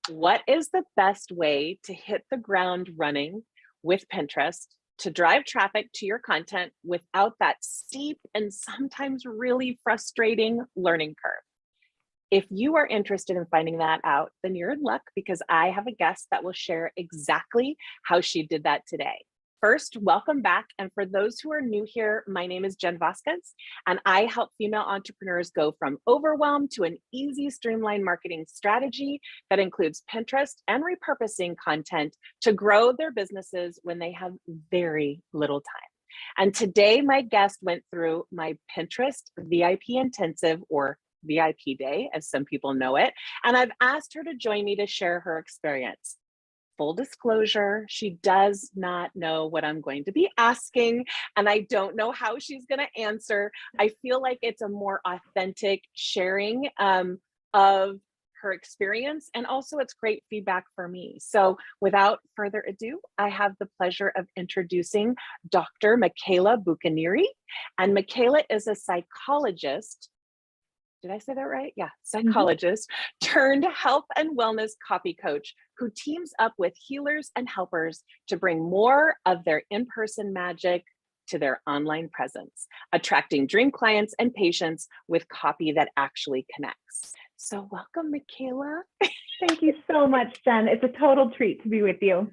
What is the best way to hit the ground running with Pinterest to drive traffic to your content without that steep and sometimes really frustrating learning curve? If you are interested in finding that out, then you're in luck because I have a guest that will share exactly how she did that today. First, welcome back. And for those who are new here, my name is Jen Vasquez, and I help female entrepreneurs go from overwhelm to an easy, streamlined marketing strategy that includes Pinterest and repurposing content to grow their businesses when they have very little time. And today, my guest went through my Pinterest VIP intensive, or VIP day, as some people know it. And I've asked her to join me to share her experience. Full disclosure, she does not know what I'm going to be asking, and I don't know how she's going to answer. I feel like it's a more authentic sharing of her experience, and also it's great feedback for me. So without further ado, I have the pleasure of introducing Dr. Michaela Bucchianeri. And Michaela is a psychologist. Did I say that right? Yeah, psychologist turned health and wellness copy coach who teams up with healers and helpers to bring more of their in-person magic to their online presence, attracting dream clients and patients with copy that actually connects. So welcome, Michaela. Thank you so much, Jen. It's a total treat to be with you.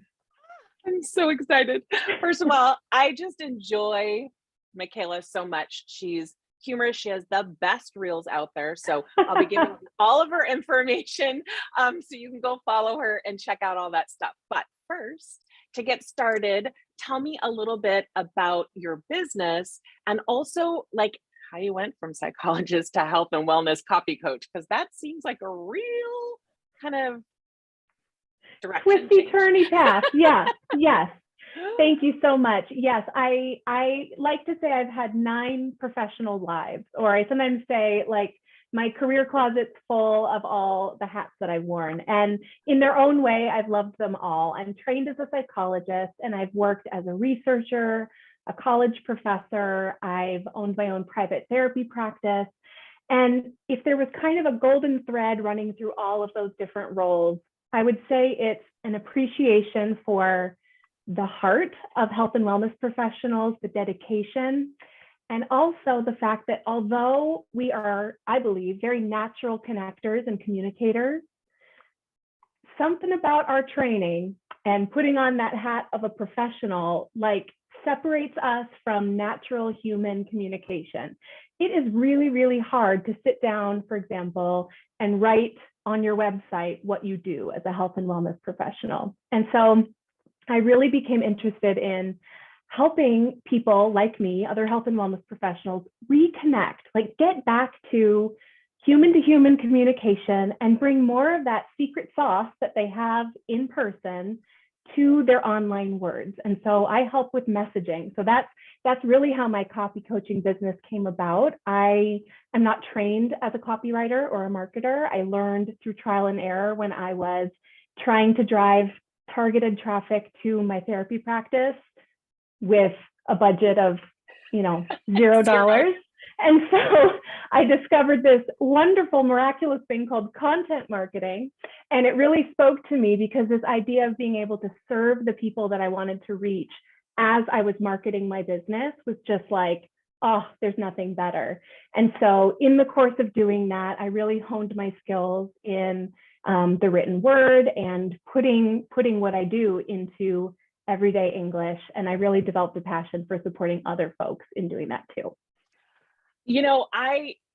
I'm so excited. First of all, I just enjoy Michaela so much. She's humorous. She has the best reels out there. So I'll be giving all of her information so you can go follow her and check out all that stuff. But first, to get started, tell me a little bit about your business and also like how you went from psychologist to health and wellness copy coach, because that seems like a real kind of direction Twisty, turny path. Yeah, yes. Thank you so much. Yes, I like to say I've had 9 professional lives, or I sometimes say like my career closet's full of all the hats that I've worn. And in their own way, I've loved them all. I'm trained as a psychologist, and I've worked as a researcher, a college professor. I've owned my own private therapy practice. And if there was kind of a golden thread running through all of those different roles, I would say it's an appreciation for the heart of health and wellness professionals, the dedication, and also the fact that although we are, I believe, very natural connectors and communicators, something about our training and putting on that hat of a professional like separates us from natural human communication. It is really, really hard to sit down, for example, and write on your website what you do as a health and wellness professional. And so I really became interested in helping people like me, other health and wellness professionals, reconnect, like get back to human communication and bring more of that secret sauce that they have in person to their online words. And so I help with messaging. So that's really how my copy coaching business came about. I am not trained as a copywriter or a marketer. I learned through trial and error when I was trying to drive targeted traffic to my therapy practice with a budget of, $0. And so I discovered this wonderful, miraculous thing called content marketing. And it really spoke to me because this idea of being able to serve the people that I wanted to reach as I was marketing my business was just like, oh, there's nothing better. And so in the course of doing that, I really honed my skills in the written word and putting what I do into everyday English. And I really developed a passion for supporting other folks in doing that too.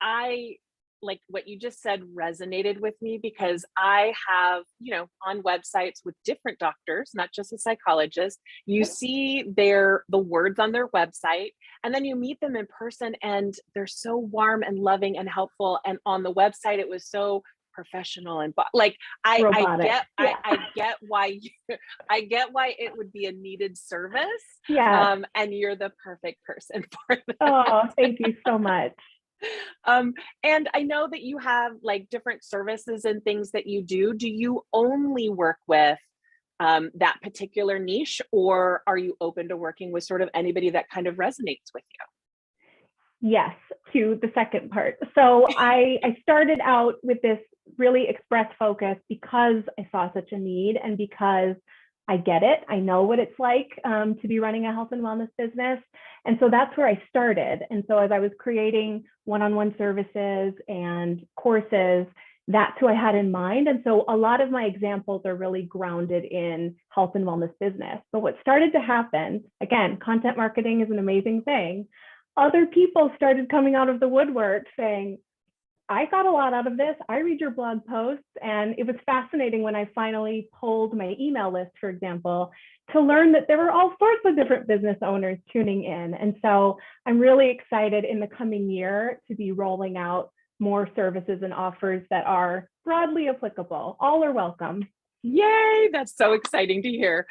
I like what you just said resonated with me because I have, on websites with different doctors, not just a psychologist, you see the words on their website, and then you meet them in person and they're so warm and loving and helpful. And on the website, it was so professional and like I get why it would be a needed service. Yeah. And you're the perfect person for that. Oh, thank you so much. And I know that you have like different services and things that you do. Do you only work with that particular niche, or are you open to working with sort of anybody that kind of resonates with you? Yes, to the second part. So I started out with this really express focus because I saw such a need and because I get it. I know what it's like to be running a health and wellness business. And so that's where I started. And so as I was creating one-on-one services and courses, that's who I had in mind. And so a lot of my examples are really grounded in health and wellness business. But what started to happen, again, content marketing is an amazing thing. Other people started coming out of the woodwork saying, I got a lot out of this. I read your blog posts. And it was fascinating when I finally polled my email list, for example, to learn that there were all sorts of different business owners tuning in. And so I'm really excited in the coming year to be rolling out more services and offers that are broadly applicable. All are welcome. Yay, that's so exciting to hear.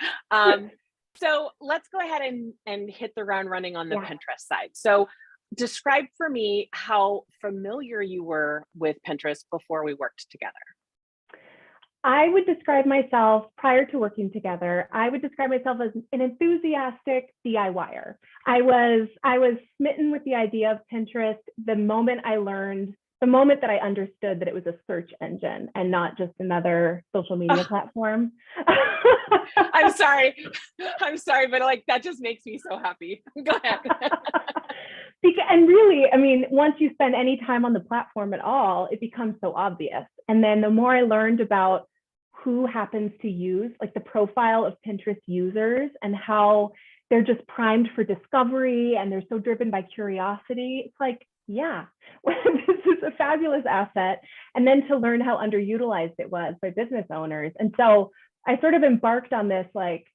So let's go ahead and hit the ground running on the Pinterest side. So describe for me how familiar you were with Pinterest before we worked together. I would describe myself, prior to working together, I would describe myself as an enthusiastic DIYer. I was smitten with the idea of Pinterest the moment that I understood that it was a search engine and not just another social media platform. I'm sorry, but like that just makes me so happy. Go ahead. And really, I mean, once you spend any time on the platform at all, it becomes so obvious. And then the more I learned about who happens to use, like the profile of Pinterest users and how they're just primed for discovery and they're so driven by curiosity, it's like, yeah, this is a fabulous asset. And then to learn how underutilized it was by business owners. And so I sort of embarked on this, like,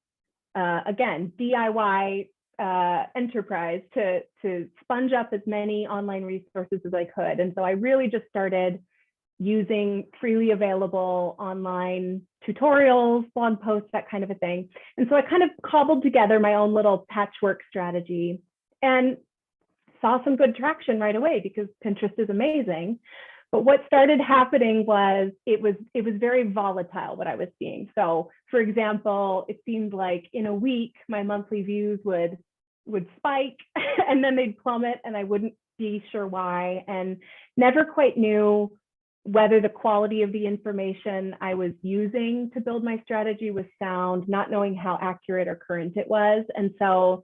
again, DIY enterprise to sponge up as many online resources as I could. And so I really just started using freely available online tutorials, blog posts, that kind of a thing. And so I kind of cobbled together my own little patchwork strategy and saw some good traction right away because Pinterest is amazing. But what started happening was it was very volatile what I was seeing. So for example, it seemed like in a week, my monthly views would spike and then they'd plummet and I wouldn't be sure why, and never quite knew whether the quality of the information I was using to build my strategy was sound, not knowing how accurate or current it was. And so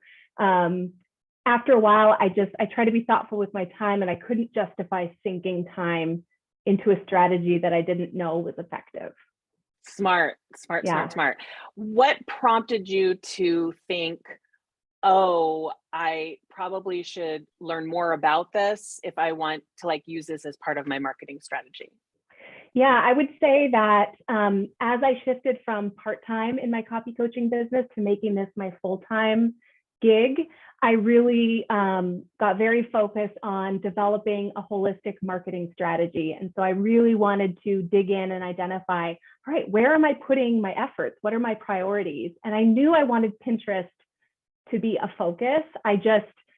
after a while, I try to be thoughtful with my time, and I couldn't justify sinking time into a strategy that I didn't know was effective. Smart. What prompted you to think, oh, I probably should learn more about this if I want to like use this as part of my marketing strategy? Yeah, I would say that as I shifted from part-time in my copy coaching business to making this my full-time gig, I really got very focused on developing a holistic marketing strategy. And so I really wanted to dig in and identify, all right, where am I putting my efforts? What are my priorities? And I knew I wanted Pinterest to be a focus.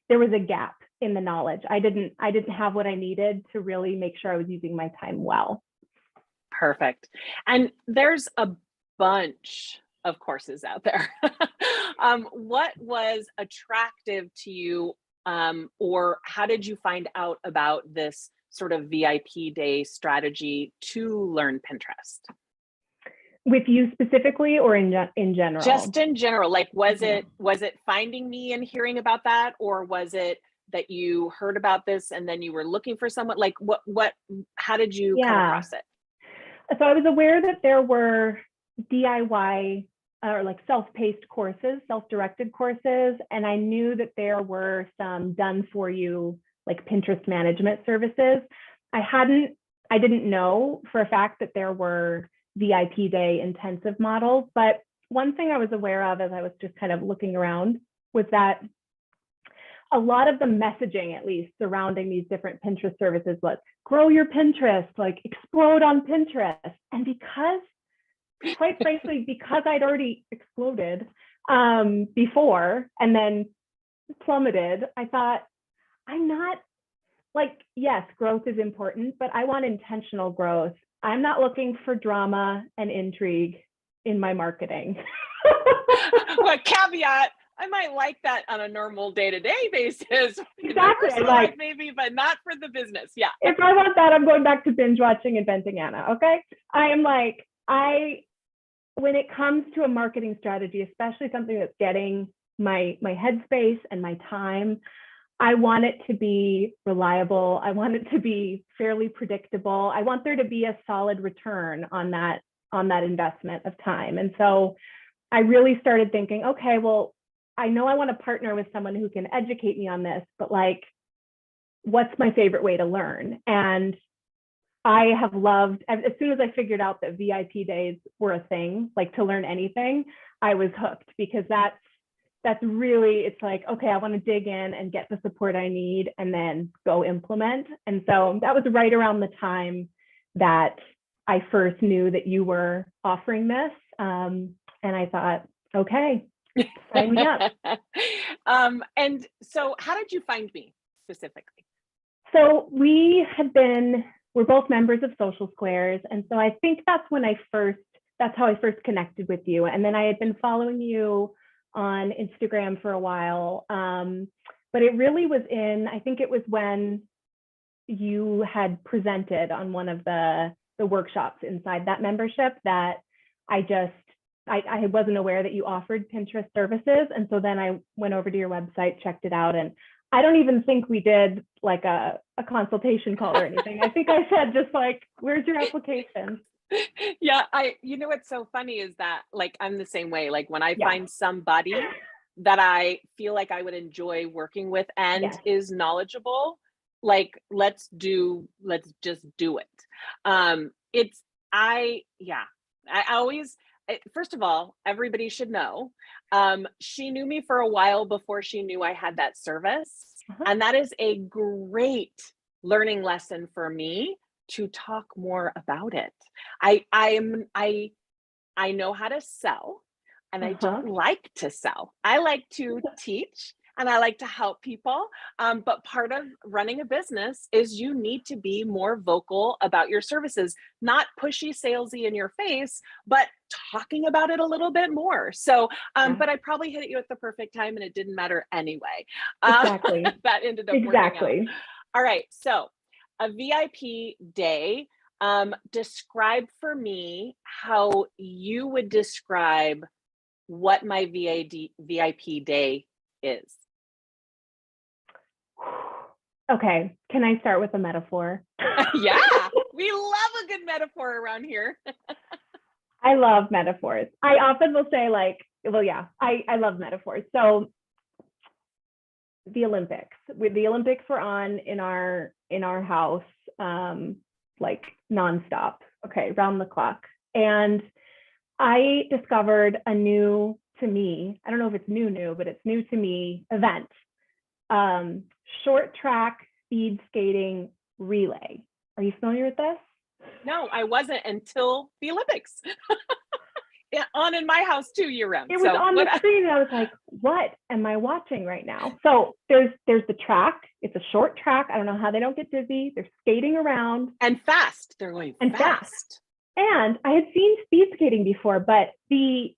There was a gap in the knowledge. I didn't have what I needed to really make sure I was using my time well. Perfect. And there's a bunch of courses out there. What was attractive to you, or how did you find out about this sort of VIP day strategy to learn Pinterest? With you specifically, or in general? Just in general. Like, was it finding me and hearing about that, or was it that you heard about this and then you were looking for someone? Like, how did you come across it? So I was aware that there were DIY or like self-paced courses, self-directed courses, and I knew that there were some done for you like Pinterest management services. I didn't know for a fact that there were VIP day intensive models, but one thing I was aware of as I was just kind of looking around was that a lot of the messaging, at least surrounding these different Pinterest services, was grow your Pinterest, like explode on Pinterest. And quite frankly, because I'd already exploded before and then plummeted, I thought, I'm not like, yes, growth is important, but I want intentional growth. I'm not looking for drama and intrigue in my marketing. Well, caveat, I might like that on a normal day-to-day basis in my Exactly. personal life, maybe, but not for the business. Yeah. If I want that, I'm going back to binge watching Inventing Anna. Okay. I am like, when it comes to a marketing strategy, especially something that's getting my headspace and my time, I want it to be reliable. I want it to be fairly predictable. I want there to be a solid return on that investment of time. And so I really started thinking, okay, well, I know I want to partner with someone who can educate me on this, but like, what's my favorite way to learn? And I have loved, as soon as I figured out that VIP days were a thing, like to learn anything, I was hooked, because that's really, it's like, okay, I want to dig in and get the support I need and then go implement. And so that was right around the time that I first knew that you were offering this. And I thought, okay, sign me up. And so how did you find me specifically? So we're both members of Social Squares. And so I think that's how I first connected with you. And then I had been following you on Instagram for a while. But it really was I think it was when you had presented on one of the workshops inside that membership that I wasn't aware that you offered Pinterest services. And so then I went over to your website, checked it out, and I don't even think we did like a consultation call or anything. I think I said just like, where's your application? Yeah, you know what's so funny is that like I'm the same way. Like when I Yeah. find somebody that I feel like I would enjoy working with and Yes. is knowledgeable, like let's just do it. I always, first of all, everybody should know, she knew me for a while before she knew I had that service. Uh-huh. And that is a great learning lesson for me to talk more about it. I know how to sell, and I don't like to sell. I like to teach and I like to help people. But part of running a business is you need to be more vocal about your services, not pushy, salesy in your face, but talking about it a little bit more. So, but I probably hit you at the perfect time and it didn't matter anyway. Exactly. That ended up working out. All right. So a VIP day, describe for me how you would describe what my VIP day is. Okay, can I start with a metaphor? Yeah, we love a good metaphor around here. I love metaphors. I often will say like, well, yeah, I love metaphors. So the Olympics, were on in our house, like nonstop, okay, round the clock. And I discovered a new to me, I don't know if it's new, but it's new to me event. Short track speed skating relay. Are you familiar with this? No, I wasn't until the Olympics. Yeah, on in my house too year round. It was on the screen and I was like, what am I watching right now? So there's the track. It's a short track. I don't know how they don't get dizzy. They're skating around. And fast. They're going fast. And I had seen speed skating before, but the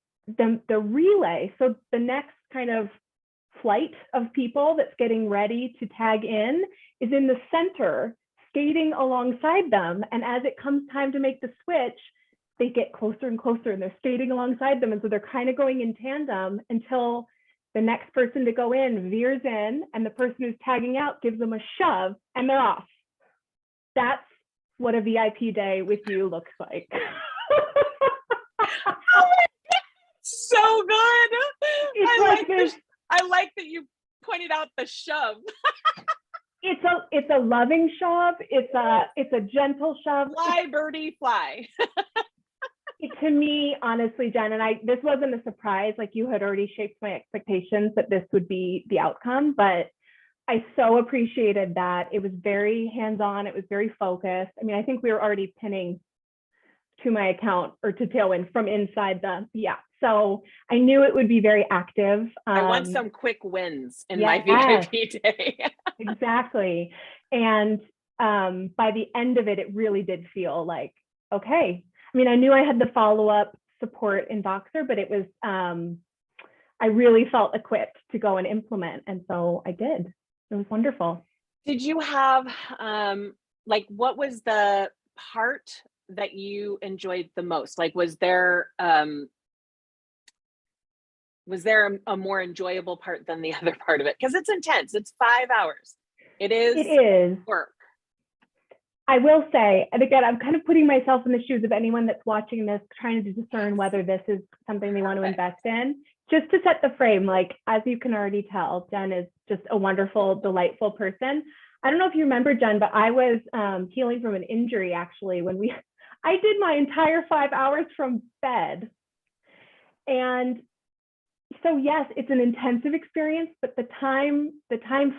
relay, so the next kind of flight of people that's getting ready to tag in is in the center, skating alongside them. And as it comes time to make the switch, they get closer and closer and they're skating alongside them. And so they're kind of going in tandem until the next person to go in veers in and the person who's tagging out gives them a shove and they're off. That's what a VIP day with you looks like. Oh, so good. I like that you pointed out the shove. It's a loving shove. It's a gentle shove. Fly, birdie, fly. To me, honestly, Jen, and this wasn't a surprise, like you had already shaped my expectations that this would be the outcome, but I so appreciated that. It was very hands-on. It was very focused. I mean, I think we were already pinning to my account or to Tailwind from inside so I knew it would be very active. I want some quick wins in my VIP day. Exactly. And by the end of it, it really did feel like, okay. I mean, I knew I had the follow-up support in Voxer, but it was, I really felt equipped to go and implement. And so I did. It was wonderful. Did you have, like, what was the part that you enjoyed the most? Like, was there a more enjoyable part than the other part of it? Because it's intense. It's 5 hours. It It is is. work. I will say, and again, I'm kind of putting myself in the shoes of anyone that's watching this, trying to discern whether this is something they want to invest in. Just to set the frame, like, as you can already tell, Jen is just a wonderful, delightful person. I don't know if you remember, Jen, but I was healing from an injury actually I did my entire 5 hours from bed. And so yes, it's an intensive experience, but the time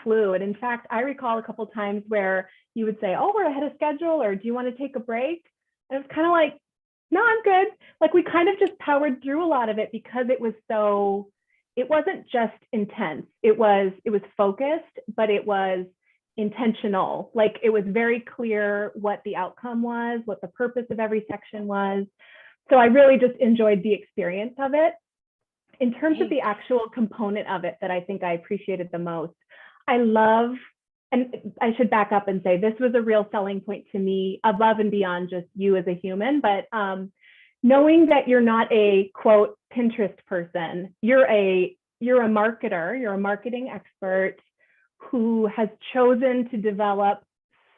flew. And in fact, I recall a couple of times where you would say, oh, we're ahead of schedule, or do you want to take a break? And it was kind of like, no, I'm good. Like, we kind of just powered through a lot of it because it wasn't just intense. It was focused, but it was intentional. Like, it was very clear what the outcome was, what the purpose of every section was. So I really just enjoyed the experience of it. In terms of the actual component of it that I think I appreciated the most, I love, and I should back up and say this was a real selling point to me above and beyond just you as a human, but knowing that you're not a quote Pinterest person, you're a marketer, you're a marketing expert who has chosen to develop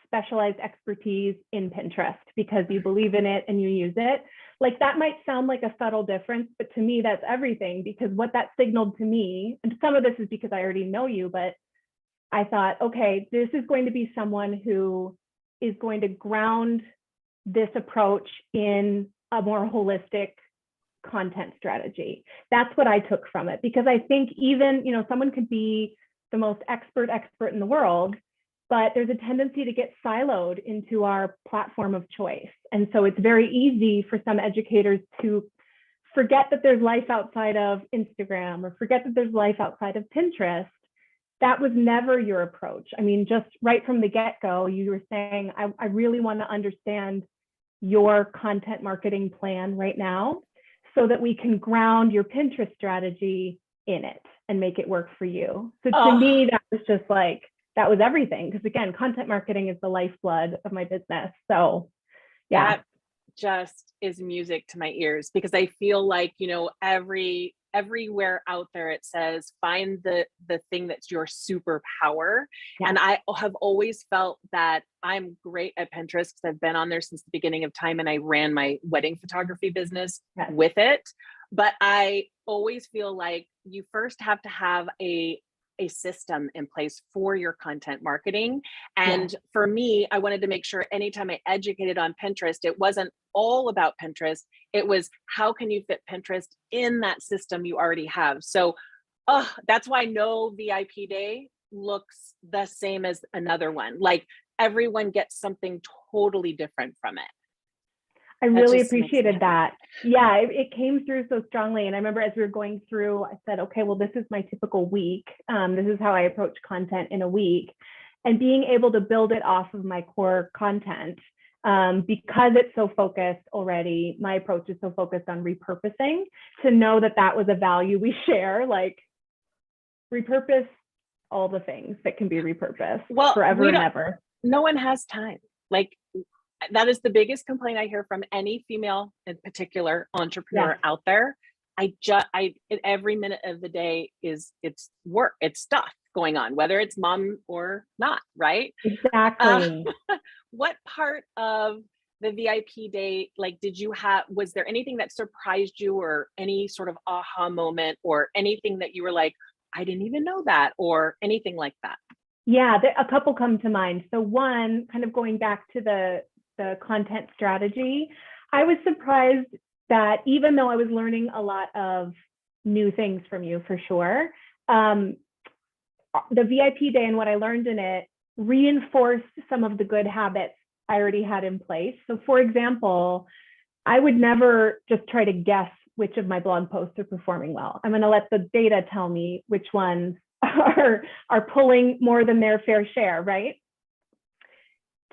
specialized expertise in Pinterest because you believe in it and you use it. Like, that might sound like a subtle difference, but to me, that's everything, because what that signaled to me, and some of this is because I already know you, but I thought, okay, this is going to be someone who is going to ground this approach in a more holistic content strategy. That's what I took from it, because I think even, someone could be the most expert in the world, but there's a tendency to get siloed into our platform of choice. And so it's very easy for some educators to forget that there's life outside of Instagram, or forget that there's life outside of Pinterest. That was never your approach. I mean, just right from the get-go, you were saying, I really want to understand your content marketing plan right now so that we can ground your Pinterest strategy in it and make it work for you. So to me, that was just like, that was everything. Because again, content marketing is the lifeblood of my business. So yeah. That just is music to my ears, because I feel like, everywhere out there it says, find the thing that's your superpower. Yeah. And I have always felt that I'm great at Pinterest because I've been on there since the beginning of time, and I ran my wedding photography business with it. But I always feel like you first have to have a system in place for your content marketing. And for me, I wanted to make sure anytime I educated on Pinterest, it wasn't all about Pinterest. It was, how can you fit Pinterest in that system you already have? So that's why no VIP day looks the same as another one. Like, everyone gets something totally different from it. I really appreciated that. Yeah, it came through so strongly. And I remember as we were going through, I said, okay, well, this is my typical week. This is how I approach content in a week. And being able to build it off of my core content, because it's so focused already, my approach is so focused on repurposing, to know that that was a value we share, like repurpose all the things that can be repurposed forever and ever. No one has time. Like, that is the biggest complaint I hear from any female, in particular, entrepreneur out there. Every minute of the day it's work, it's stuff going on, whether it's mom or not, right? Exactly. What part of the VIP day, like, was there anything that surprised you, or any sort of aha moment, or anything that you were like, I didn't even know that, or anything like that? Yeah, a couple come to mind. So one, kind of going back to the content strategy, I was surprised that even though I was learning a lot of new things from you, for sure, the VIP day and what I learned in it reinforced some of the good habits I already had in place. So for example, I would never just try to guess which of my blog posts are performing well. I'm going to let the data tell me which ones are pulling more than their fair share, right?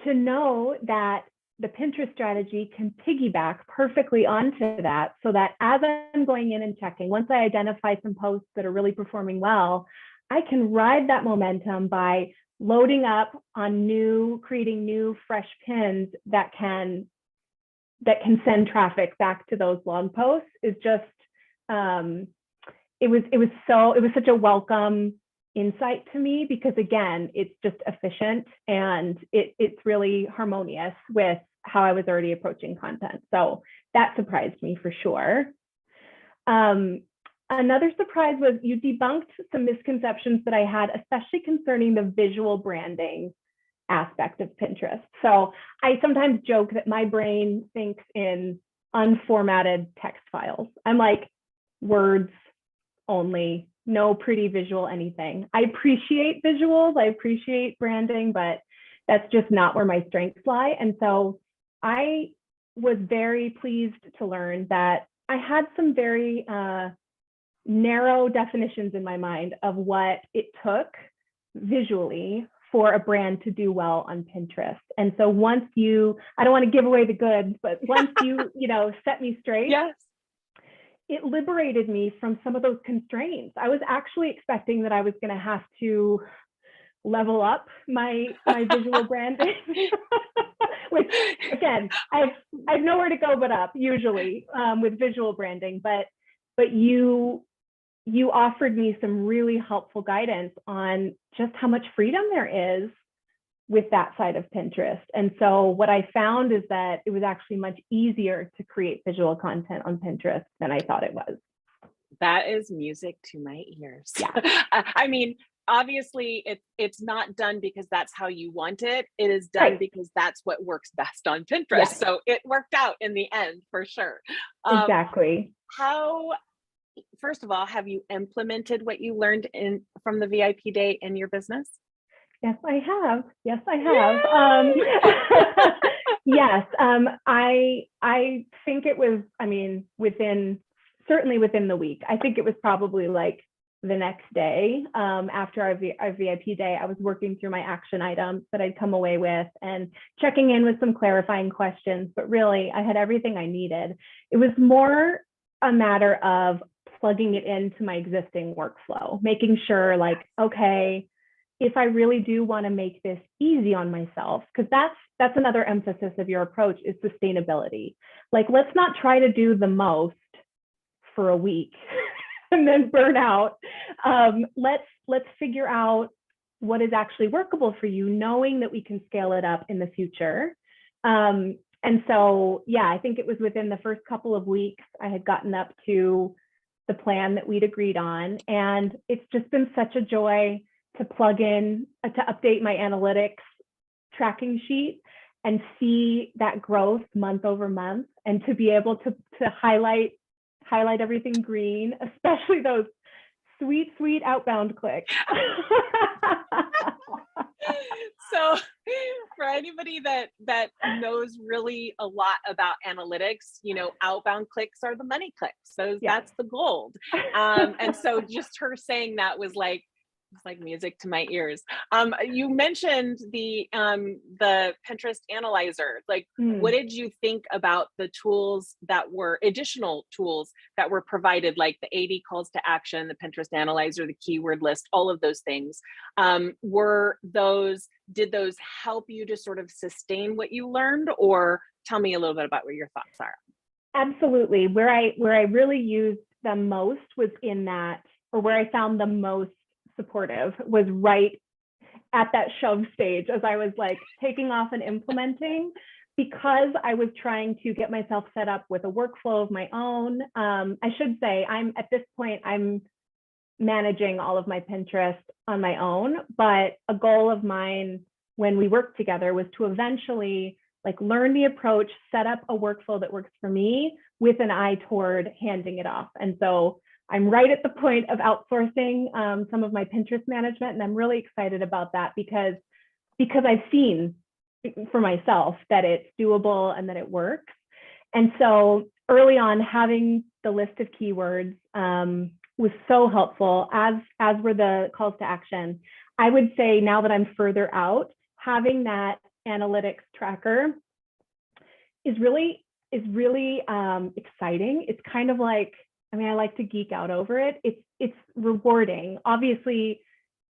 To know that the Pinterest strategy can piggyback perfectly onto that, so that as I'm going in and checking, once I identify some posts that are really performing well, I can ride that momentum by loading up on creating new fresh pins that can send traffic back to those blog posts. Is just it was such a welcome insight to me, because again, it's just efficient and it's really harmonious with how I was already approaching content. So that surprised me for sure. Another surprise was you debunked some misconceptions that I had, especially concerning the visual branding aspect of Pinterest. So I sometimes joke that my brain thinks in unformatted text files. I'm like, words only, no pretty visual anything. I appreciate visuals, I appreciate branding, but that's just not where my strengths lie. And so I was very pleased to learn that I had some very narrow definitions in my mind of what it took visually for a brand to do well on Pinterest. And so once I don't want to give away the goods, but once you set me straight, yes, it liberated me from some of those constraints. I was actually expecting that I was going to have to level up my visual branding, which again, I have nowhere to go but up usually with visual branding. But you offered me some really helpful guidance on just how much freedom there is with that side of Pinterest. And so what I found is that it was actually much easier to create visual content on Pinterest than I thought it was. that is music to my ears. Yeah. I mean, obviously it's not done because that's how you want it. It is done Right. because that's what works best on Pinterest. Yes. So it worked out in the end for sure. Exactly. First of all, have you implemented what you learned from the VIP day in your business? Yes, I have. Yes, I have. Yes, I think it was, I mean, certainly within the week. I think it was probably like the next day after our VIP day. I was working through my action items that I'd come away with and checking in with some clarifying questions, but really I had everything I needed. It was more a matter of plugging it into my existing workflow, making sure like, okay, if I really do want to make this easy on myself, because that's another emphasis of your approach is sustainability. Like, let's not try to do the most for a week and then burn out. Let's figure out what is actually workable for you, knowing that we can scale it up in the future. And so, yeah, I think it was within the first couple of weeks I had gotten up to the plan that we'd agreed on. And it's just been such a joy to plug in, to update my analytics tracking sheet and see that growth month over month, and to be able to highlight everything green, especially those sweet outbound clicks. So for anybody that knows really a lot about analytics, outbound clicks are the money clicks. So that's the gold. And so just her saying that was like, it's like music to my ears. You mentioned the Pinterest analyzer. Like, what did you think about the tools that were additional tools that were provided, like the 80 calls to action, the Pinterest analyzer, the keyword list, all of those things? Did those help you to sort of sustain what you learned, or tell me a little bit about what your thoughts are? Absolutely. Where I really used the most was in that, or where I found the most supportive was right at that shove stage, as I was like taking off and implementing, because I was trying to get myself set up with a workflow of my own. I should say at this point, I'm managing all of my Pinterest on my own, but a goal of mine when we worked together was to eventually like learn the approach, set up a workflow that works for me with an eye toward handing it off. And so I'm right at the point of outsourcing some of my Pinterest management, and I'm really excited about that because I've seen for myself that it's doable and that it works. And so early on, having the list of keywords was so helpful, as were the calls to action. I would say now that I'm further out, having that analytics tracker exciting. It's kind of like, I mean, I like to geek out over it. It's rewarding. Obviously,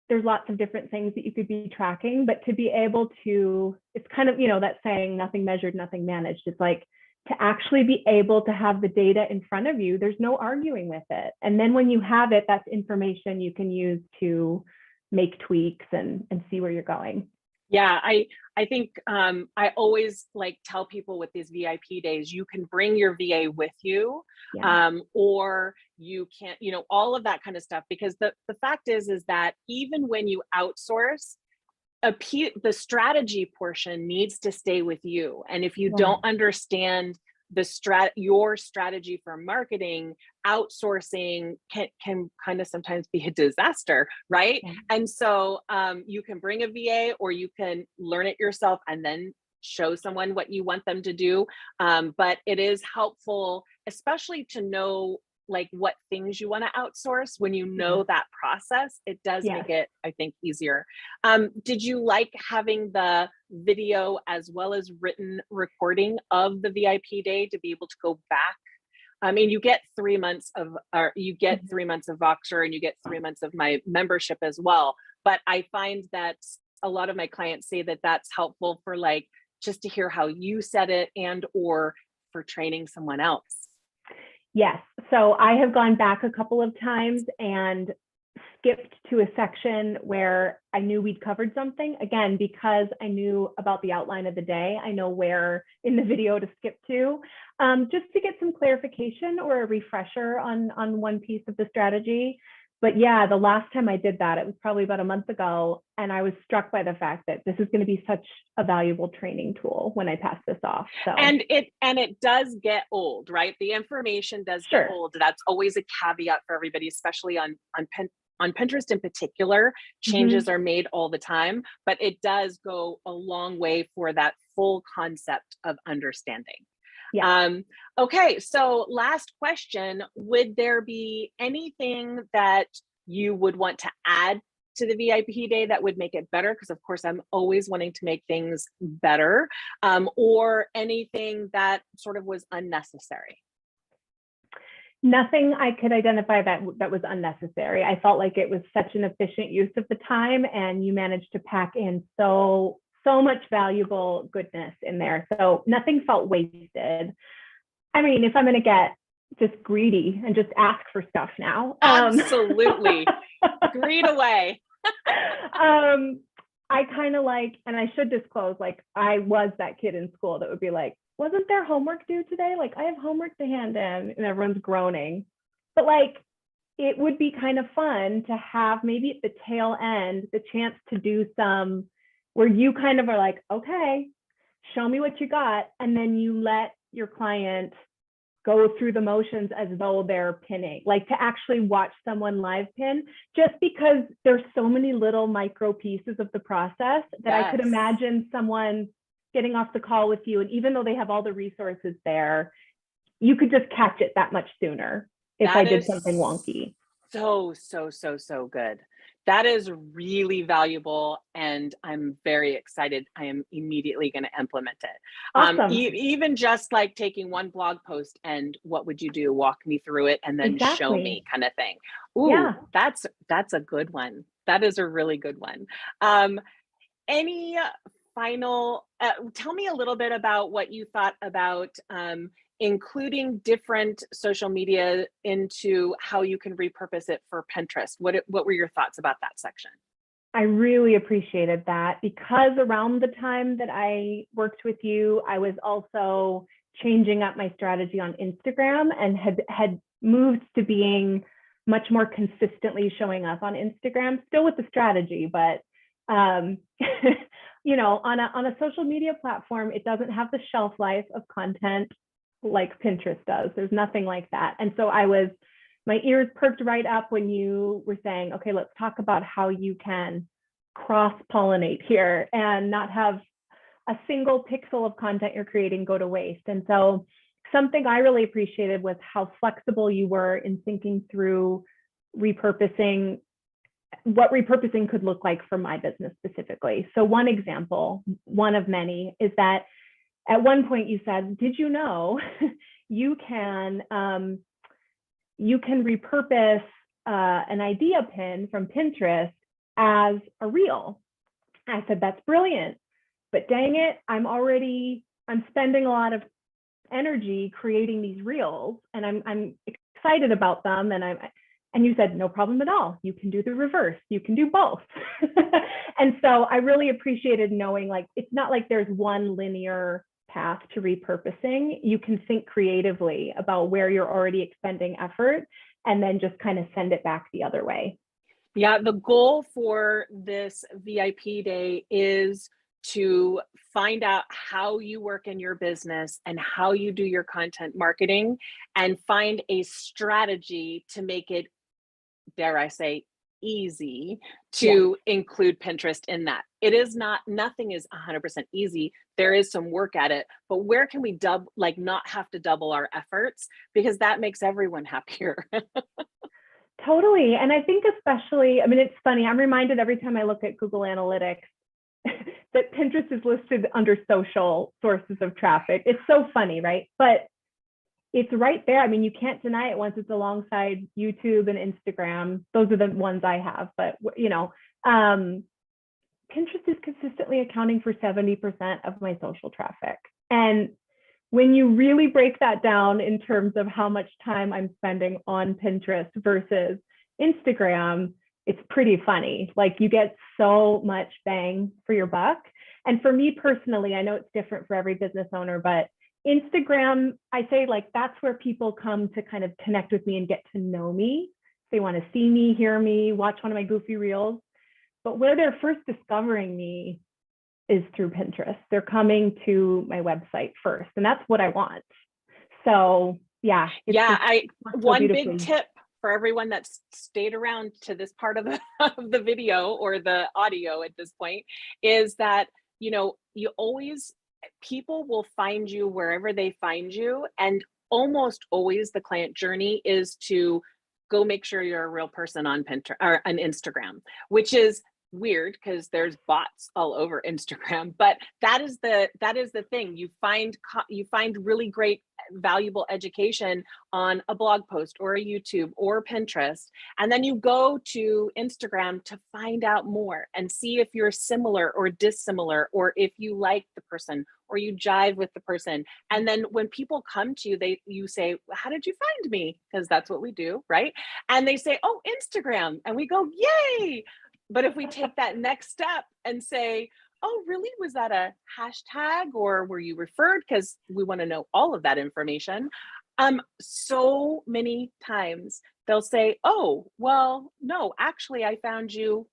there's lots of different things that you could be tracking, but to be able to, it's kind of, that saying, nothing measured, nothing managed. It's like to actually be able to have the data in front of you, there's no arguing with it. And then when you have it, that's information you can use to make tweaks and see where you're going. Yeah, I think I always like tell people with these VIP days, you can bring your VA with you, or you can't, all of that kind of stuff. Because the fact is that even when you outsource, the strategy portion needs to stay with you. And if you don't understand your strategy for marketing, outsourcing can kind of sometimes be a disaster, right? And so you can bring a VA, or you can learn it yourself and then show someone what you want them to do. But it is helpful, especially to know like what things you want to outsource. When you know that process, it does make it, I think, easier. Did you like having the video as well as written recording of the VIP day to be able to go back? I mean, you get 3 months of, or you get 3 months of Voxer, and you get 3 months of my membership as well. But I find that a lot of my clients say that that's helpful for like, just to hear how you said it, and or for training someone else. Yes. So I have gone back a couple of times and skipped to a section where I knew we'd covered something. Again, because I knew about the outline of the day, I know where in the video to skip to, just to get some clarification or a refresher on one piece of the strategy. But yeah, the last time I did that, it was probably about a month ago, and I was struck by the fact that this is going to be such a valuable training tool when I pass this off. So and it does get old, right? The information does get old. That's always a caveat for everybody, especially on Pinterest in particular. Changes are made all the time, but it does go a long way for that full concept of understanding. Okay, so last question, would there be anything that you would want to add to the VIP day that would make it better? Because of course, I'm always wanting to make things better, or anything that sort of was unnecessary? Nothing I could identify that was unnecessary. I felt like it was such an efficient use of the time, and you managed to pack in so much valuable goodness in there. So nothing felt wasted. I mean, if I'm going to get just greedy and just ask for stuff now. Absolutely. Greed away. I kind of like, and I should disclose, like I was that kid in school that would be like, wasn't there homework due today? Like I have homework to hand in, and everyone's groaning. But like, it would be kind of fun to have maybe at the tail end, the chance to do some where you kind of are like, okay, show me what you got. And then you let your client go through the motions as though they're pinning, like to actually watch someone live pin, just because there's so many little micro pieces of the process that I could imagine someone getting off the call with you. And even though they have all the resources there, you could just catch it that much sooner if I did something wonky. So good. That is really valuable, and I'm very excited. I am immediately going to implement it. Awesome. Even just like taking one blog post and what would you do? Walk me through it and then show me, kind of thing. Ooh, that's a good one. That is a really good one. Any final, tell me a little bit about what you thought about including different social media into how you can repurpose it for Pinterest. What were your thoughts about that section? I really appreciated that, because around the time that I worked with you, I was also changing up my strategy on Instagram and had moved to being much more consistently showing up on Instagram, still with the strategy, but you know, on a social media platform, it doesn't have the shelf life of content like Pinterest does. There's nothing like that. And so my ears perked right up when you were saying, okay, let's talk about how you can cross-pollinate here and not have a single pixel of content you're creating go to waste. And so something I really appreciated was how flexible you were in thinking through repurposing, what repurposing could look like for my business specifically. So one example, one of many, is that at one point you said, did you know you can repurpose an idea pin from Pinterest as a reel? I said, that's brilliant, but dang it, I'm spending a lot of energy creating these reels, and I'm excited about them, and you said, no problem at all. You can do the reverse. You can do both. And so I really appreciated knowing, like, it's not like there's one linear path to repurposing. You can think creatively about where you're already expending effort and then just kind of send it back the other way. Yeah, the goal for this VIP day is to find out how you work in your business and how you do your content marketing, and find a strategy to make it, dare I say, easy to include Pinterest in that. It is not, nothing is 100% easy. There is some work at it, but where can we not have to double our efforts? Because that makes everyone happier. Totally. And I think especially, I mean, it's funny, I'm reminded every time I look at Google Analytics that Pinterest is listed under social sources of traffic. It's so funny, right? But it's right there. I mean, you can't deny it once it's alongside YouTube and Instagram. Those are the ones I have, but Pinterest is consistently accounting for 70% of my social traffic. And when you really break that down in terms of how much time I'm spending on Pinterest versus Instagram, it's pretty funny. Like, you get so much bang for your buck. And for me personally, I know it's different for every business owner, but Instagram, I say, like, that's where people come to kind of connect with me and get to know me. They want to see me, hear me, watch one of my goofy reels. But where they're first discovering me is through Pinterest. They're coming to my website first, and that's what I want. So yeah. One big tip for everyone that's stayed around to this part of the video or the audio at this point is that, people will find you wherever they find you. And almost always the client journey is to go make sure you're a real person on Pinterest or on Instagram, which is weird because there's bots all over Instagram. But that is the thing. You find really great, valuable education on a blog post or a YouTube or Pinterest, and then you go to Instagram to find out more and see if you're similar or dissimilar, or if you like the person or you jive with the person. And then when people come to you, you say, how did you find me? Because that's what we do, right? And they say, oh, Instagram. And we go, yay. But if we take that next step and say, oh, really? Was that a hashtag, or were you referred? Because we want to know all of that information. So many times they'll say, oh, well, no, actually, I found you,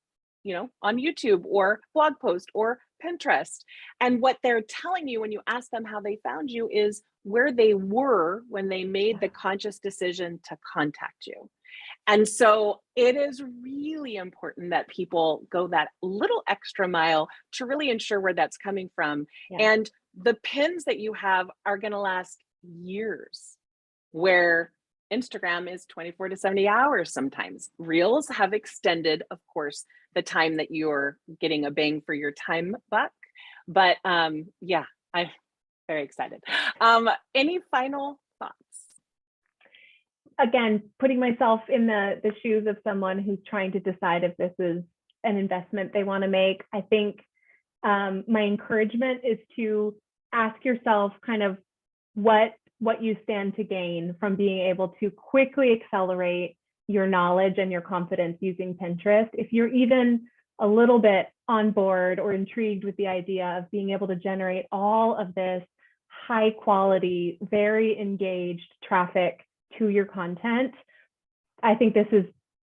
on YouTube or blog post or Pinterest. And what they're telling you when you ask them how they found you is where they were when they made the conscious decision to contact you. And so it is really important that people go that little extra mile to really ensure where that's coming from. Yeah. And the pins that you have are going to last years, where Instagram is 24 to 70 hours sometimes. Reels have extended, of course, the time that you're getting a bang for your time buck. But yeah, I'm very excited. Any final thoughts? Again, putting myself in the shoes of someone who's trying to decide if this is an investment they want to make, I think my encouragement is to ask yourself kind of what you stand to gain from being able to quickly accelerate your knowledge and your confidence using Pinterest. If you're even a little bit on board or intrigued with the idea of being able to generate all of this high quality, very engaged traffic to your content, I think this is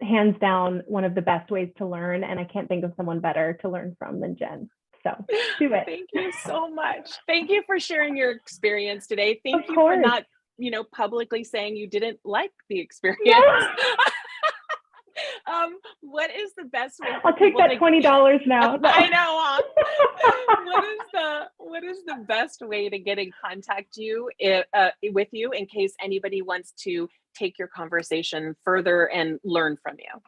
hands down one of the best ways to learn. And I can't think of someone better to learn from than Jen. So do it. Thank you so much. Thank you for sharing your experience today. Thank you for not, publicly saying you didn't like the experience. Yeah. What is the best way? I'll take that $20 now. No. I know. What is the best way to get in contact with you in case anybody wants to take your conversation further and learn from you?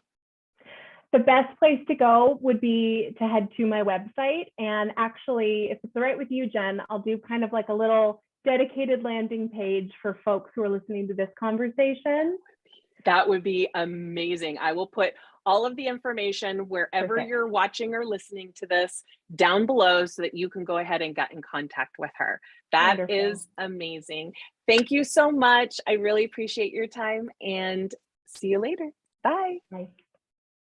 the best place to go would be to head to my website. And actually, if it's all right with you, Jen, I'll do kind of like a little dedicated landing page for folks who are listening to this conversation. That would be amazing. I will put all of the information wherever Perfect. you're watching or listening to this down below so that you can go ahead and get in contact with her. That Wonderful. is amazing. Thank you so much. I really appreciate your time and see you later. Bye. Bye.